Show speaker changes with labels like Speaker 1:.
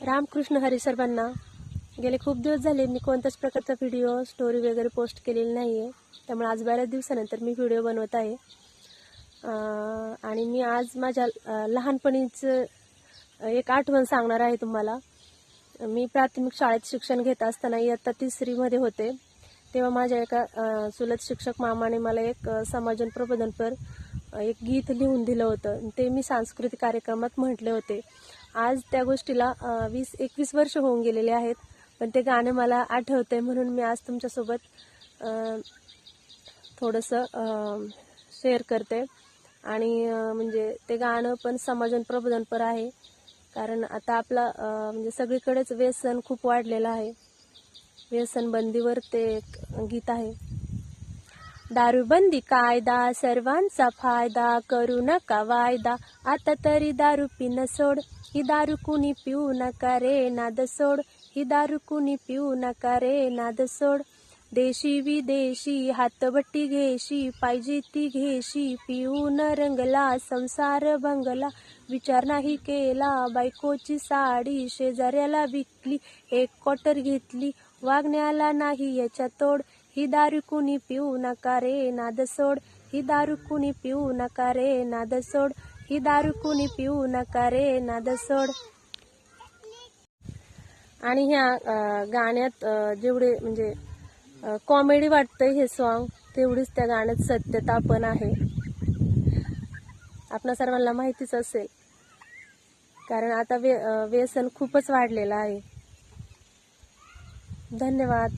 Speaker 1: रामकृष्ण हरी सर्वांना. गेले खूप दिवस झाले मी कोणत्याच प्रकारचा व्हिडिओ स्टोरी वगैरे पोस्ट केलेली नाही आहे. त्यामुळे आज बऱ्याच दिवसानंतर मी व्हिडिओ बनवत आहे. आणि मी आज माझ्या लहानपणीचं एक आठवण सांगणार आहे तुम्हाला. मी प्राथमिक शाळेत शिक्षण घेत असताना इयत्ता 3री मध्ये होते. तेव्हा माझ्या एका चुलत शिक्षक मामाने मला एक समाजन प्रबोधनपर एक गीत लिहून दिलं होतं. ते मी सांस्कृतिक कार्यक्रमात म्हटले होते. आज त्या गोष्टीला 20-21 वर्ष होऊन गेलेले आहेत, पण ते गाणं मला आठवतंय म्हणून मी आज तुमच्यासोबत थोडंसं शेअर करते. आणि म्हणजे ते गाणं पण समाजन प्रबोधनपर आहे, कारण आता आपला म्हणजे सगळीकडेच व्यसन खूप वाढलेलं आहे. व्यसन बंदीवर ते गीत आहे. दारूबंदी कायदा सर्वांचा फायदा, करू नका वायदा, आता तरी दारू पिणं सोड, ही दारू कुणी पिऊ नका रे नाद सोड, ही दारू कुणी पिऊ नका रे नाद सोड. देशी विदेशी हातबट्टी घेशी, पाहिजे ती घेशी, पिऊन रंगला संसार भंगला, विचार नाही केला बायकोची साडी, शेजाऱ्याला विकली 1 क्वार्टर घेतली, वागण्याला नाही याच्या तोड, ही दारू कुणी पिऊ नका रे नाद सोड, ही दारू कुणी पिऊ नका रे नाद सोड, ही दारू कुणी पिऊ नका रे नाद सोड. आणि ह्या गाण्यात जेवढे म्हणजे कॉमेडी वाटतंय हे सॉन्ग, तेवढीच त्या गाण्यात सत्यता पण आहे. आपणा सर्वांना माहितीच असेल, कारण आता व्यसन खूपच वाढलेलं आहे. धन्यवाद.